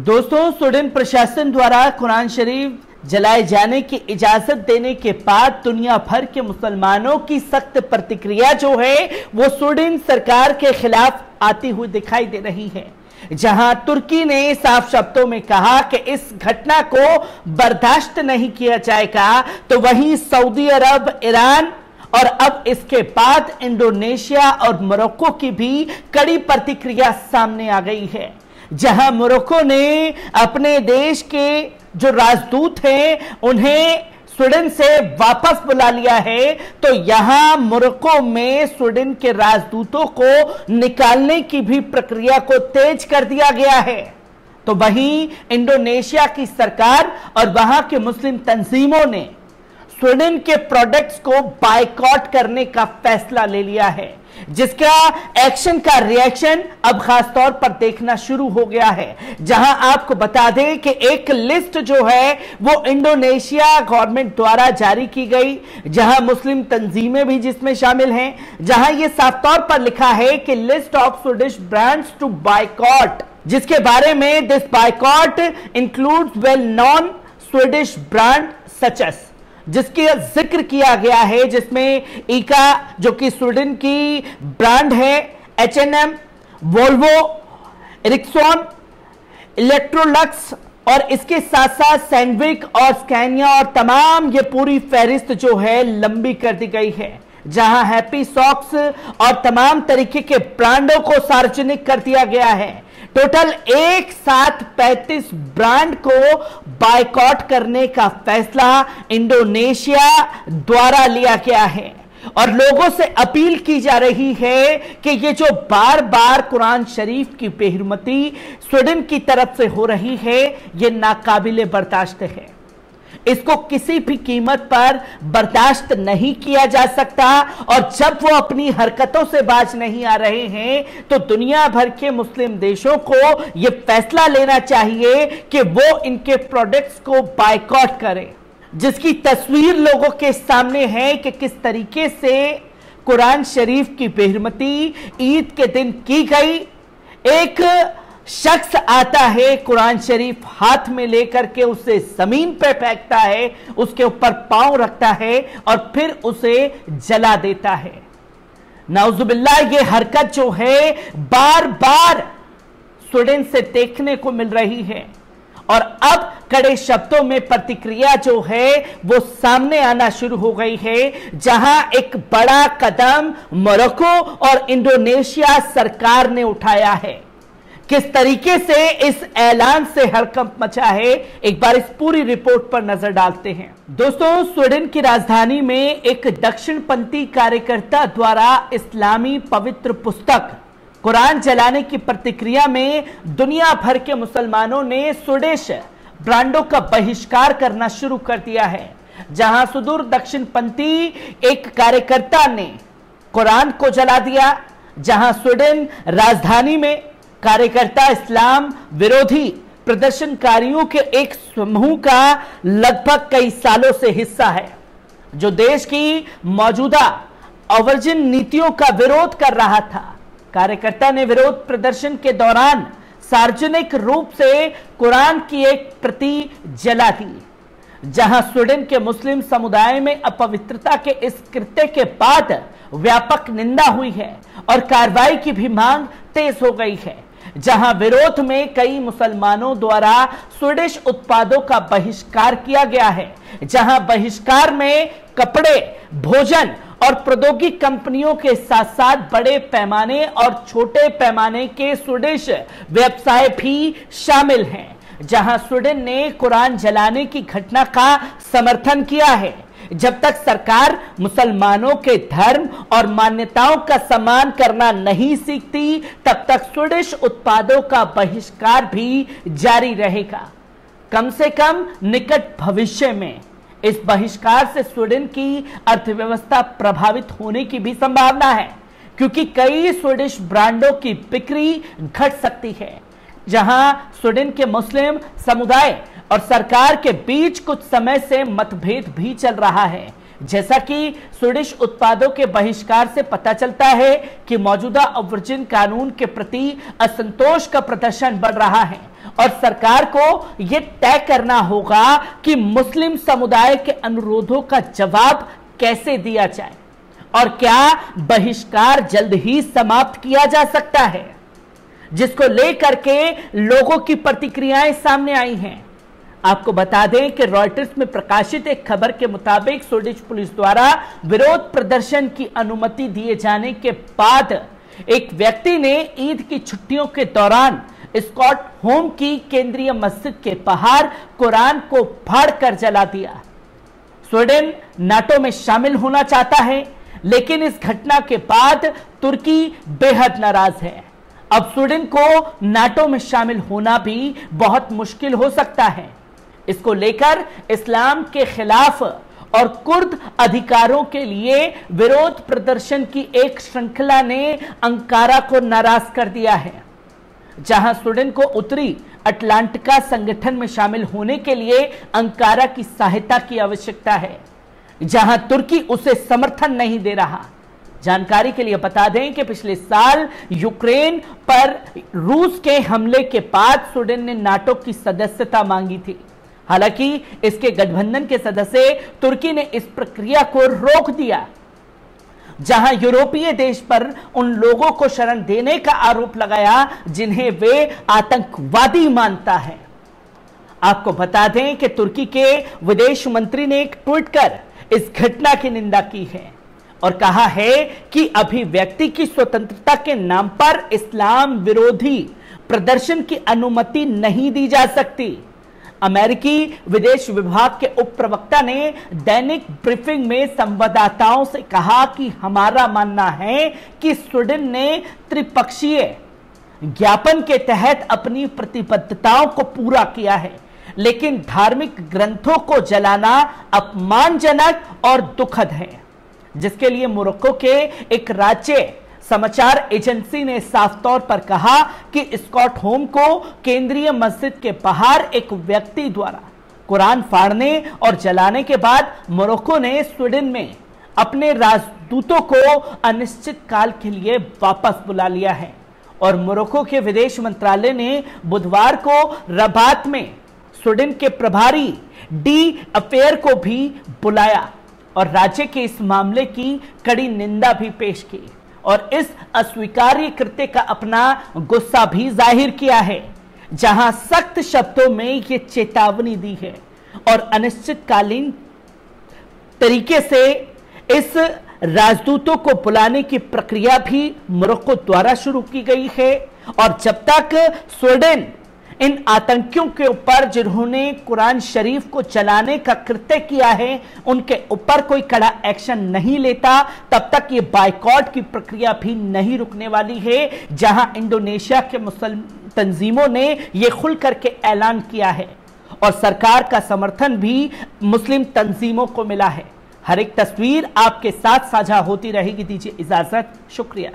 दोस्तों, स्वीडन प्रशासन द्वारा कुरान शरीफ जलाए जाने की इजाजत देने के बाद दुनिया भर के मुसलमानों की सख्त प्रतिक्रिया जो है वो स्वीडन सरकार के खिलाफ आती हुई दिखाई दे रही है। जहां तुर्की ने साफ शब्दों में कहा कि इस घटना को बर्दाश्त नहीं किया जाएगा, तो वहीं सऊदी अरब, ईरान और अब इसके बाद इंडोनेशिया और मोरक्को की भी कड़ी प्रतिक्रिया सामने आ गई है। जहां मोरक्को ने अपने देश के जो राजदूत हैं उन्हें स्वीडन से वापस बुला लिया है, तो यहां मोरक्को में स्वीडन के राजदूतों को निकालने की भी प्रक्रिया को तेज कर दिया गया है। तो वहीं इंडोनेशिया की सरकार और वहां के मुस्लिम तंजीमों ने स्वीडन के प्रोडक्ट्स को बायकॉट करने का फैसला ले लिया है, जिसका एक्शन का रिएक्शन अब खास तौर पर देखना शुरू हो गया है। जहां आपको बता दें कि एक लिस्ट जो है वो इंडोनेशिया गवर्नमेंट द्वारा जारी की गई, जहां मुस्लिम तंजीमें भी जिसमें शामिल हैं, जहां यह साफ तौर पर लिखा है कि list of Swedish brands to boycott, जिसके बारे में this boycott includes well non Swedish brand such as, जिसके जिक्र किया गया है, जिसमें इका जो कि स्वीडन की ब्रांड है, H&M, वोल्वो, एरिक्सन, इलेक्ट्रोलक्स और इसके साथ साथ सैंडविक और स्कैनिया और तमाम ये पूरी फहरिस्त जो है लंबी कर दी गई है। जहां हैप्पी सॉक्स और तमाम तरीके के ब्रांडों को सार्वजनिक कर दिया गया है। टोटल एक साथ 35 ब्रांड को बायकॉट करने का फैसला इंडोनेशिया द्वारा लिया गया है और लोगों से अपील की जा रही है कि ये जो बार बार कुरान शरीफ की बेहुरमती स्वीडन की तरफ से हो रही है, ये नाकाबिले बर्दाश्त है। इसको किसी भी कीमत पर बर्दाश्त नहीं किया जा सकता और जब वो अपनी हरकतों से बाज नहीं आ रहे हैं तो दुनिया भर के मुस्लिम देशों को यह फैसला लेना चाहिए कि वो इनके प्रोडक्ट्स को बायकॉट करें, जिसकी तस्वीर लोगों के सामने है कि किस तरीके से कुरान शरीफ की बेहुरमती ईद के दिन की गई। एक शख्स आता है, कुरान शरीफ हाथ में लेकर के उसे जमीन पे फेंकता है, उसके ऊपर पांव रखता है और फिर उसे जला देता है। नाउजुबिल्लाह, ये हरकत जो है बार बार स्वीडन से देखने को मिल रही है और अब कड़े शब्दों में प्रतिक्रिया जो है वो सामने आना शुरू हो गई है। जहां एक बड़ा कदम मोरक्को और इंडोनेशिया सरकार ने उठाया है। किस तरीके से इस ऐलान से हड़कंप मचा है, एक बार इस पूरी रिपोर्ट पर नजर डालते हैं। दोस्तों, स्वीडन की राजधानी में एक दक्षिणपंथी कार्यकर्ता द्वारा इस्लामी पवित्र पुस्तक कुरान जलाने की प्रतिक्रिया में दुनिया भर के मुसलमानों ने स्वीडिश ब्रांडों का बहिष्कार करना शुरू कर दिया है। जहां सुदूर दक्षिणपंथी एक कार्यकर्ता ने कुरान को जला दिया, जहां स्वीडन राजधानी में कार्यकर्ता इस्लाम विरोधी प्रदर्शनकारियों के एक समूह का लगभग कई सालों से हिस्सा है, जो देश की मौजूदा अवर्जन नीतियों का विरोध कर रहा था। कार्यकर्ता ने विरोध प्रदर्शन के दौरान सार्वजनिक रूप से कुरान की एक प्रति जला दी। जहां स्वीडन के मुस्लिम समुदाय में अपवित्रता के इस कृत्य के बाद व्यापक निंदा हुई है और कार्रवाई की भी मांग तेज हो गई है। जहां विरोध में कई मुसलमानों द्वारा स्वीडिश उत्पादों का बहिष्कार किया गया है, जहां बहिष्कार में कपड़े, भोजन और प्रौद्योगिकी कंपनियों के साथ साथ बड़े पैमाने और छोटे पैमाने के स्वीडिश व्यवसाय भी शामिल हैं। जहां स्वीडन ने कुरान जलाने की घटना का समर्थन किया है। जब तक सरकार मुसलमानों के धर्म और मान्यताओं का सम्मान करना नहीं सीखती, तब तक स्वीडिश उत्पादों का बहिष्कार भी जारी रहेगा। कम से कम निकट भविष्य में इस बहिष्कार से स्वीडन की अर्थव्यवस्था प्रभावित होने की भी संभावना है, क्योंकि कई स्वीडिश ब्रांडों की बिक्री घट सकती है। जहां स्वीडन के मुस्लिम समुदाय और सरकार के बीच कुछ समय से मतभेद भी चल रहा है, जैसा कि स्वीडिश उत्पादों के बहिष्कार से पता चलता है कि मौजूदा अवर्जन कानून के प्रति असंतोष का प्रदर्शन बढ़ रहा है और सरकार को यह तय करना होगा कि मुस्लिम समुदाय के अनुरोधों का जवाब कैसे दिया जाए और क्या बहिष्कार जल्द ही समाप्त किया जा सकता है, जिसको लेकर के लोगों की प्रतिक्रियाएं सामने आई हैं। आपको बता दें कि रॉयटर्स में प्रकाशित एक खबर के मुताबिक स्वीडिश पुलिस द्वारा विरोध प्रदर्शन की अनुमति दिए जाने के बाद एक व्यक्ति ने ईद की छुट्टियों के दौरान स्टॉकहोम की केंद्रीय मस्जिद के बाहर कुरान को फाड़कर जला दिया। स्वीडन नाटो में शामिल होना चाहता है, लेकिन इस घटना के बाद तुर्की बेहद नाराज है। अब स्वीडन को नाटो में शामिल होना भी बहुत मुश्किल हो सकता है। इसको लेकर इस्लाम के खिलाफ और कुर्द अधिकारों के लिए विरोध प्रदर्शन की एक श्रृंखला ने अंकारा को नाराज कर दिया है। जहां स्वीडन को उत्तरी अटलांटिका संगठन में शामिल होने के लिए अंकारा की सहायता की आवश्यकता है, जहां तुर्की उसे समर्थन नहीं दे रहा। जानकारी के लिए बता दें कि पिछले साल यूक्रेन पर रूस के हमले के बाद स्वीडन ने नाटो की सदस्यता मांगी थी। हालांकि इसके गठबंधन के सदस्य तुर्की ने इस प्रक्रिया को रोक दिया, जहां यूरोपीय देश पर उन लोगों को शरण देने का आरोप लगाया जिन्हें वे आतंकवादी मानता है। आपको बता दें कि तुर्की के विदेश मंत्री ने एक ट्वीट कर इस घटना की निंदा की है और कहा है कि अभिव्यक्ति की स्वतंत्रता के नाम पर इस्लाम विरोधी प्रदर्शन की अनुमति नहीं दी जा सकती। अमेरिकी विदेश विभाग के उप प्रवक्ता ने दैनिक ब्रीफिंग में संवाददाताओं से कहा कि हमारा मानना है कि स्वीडन ने त्रिपक्षीय ज्ञापन के तहत अपनी प्रतिबद्धताओं को पूरा किया है, लेकिन धार्मिक ग्रंथों को जलाना अपमानजनक और दुखद है, जिसके लिए मोरक्को के एक राज्य समाचार एजेंसी ने साफ तौर पर कहा कि स्टॉकहोम को केंद्रीय मस्जिद के बाहर एक व्यक्ति द्वारा कुरान फाड़ने और जलाने के बाद मोरक्को ने स्वीडन में अपने राजदूतों को अनिश्चित काल के लिए वापस बुला लिया है और मोरक्को के विदेश मंत्रालय ने बुधवार को रबात में स्वीडन के प्रभारी डी अफेयर को भी बुलाया और राज्य के इस मामले की कड़ी निंदा भी पेश की और इस अस्वीकार्य कृत्य का अपना गुस्सा भी जाहिर किया है, जहां सख्त शब्दों में ये चेतावनी दी है और अनिश्चितकालीन तरीके से इस राजदूतों को बुलाने की प्रक्रिया भी मोरक्को द्वारा शुरू की गई है और जब तक स्वीडन इन आतंकियों के ऊपर जिन्होंने कुरान शरीफ को जलाने का कृत्य किया है उनके ऊपर कोई कड़ा एक्शन नहीं लेता, तब तक ये बायकॉट की प्रक्रिया भी नहीं रुकने वाली है, जहां इंडोनेशिया के मुस्लिम तंजीमों ने यह खुल करके ऐलान किया है और सरकार का समर्थन भी मुस्लिम तंजीमों को मिला है। हर एक तस्वीर आपके साथ साझा होती रहेगी। दीजिए इजाजत, शुक्रिया।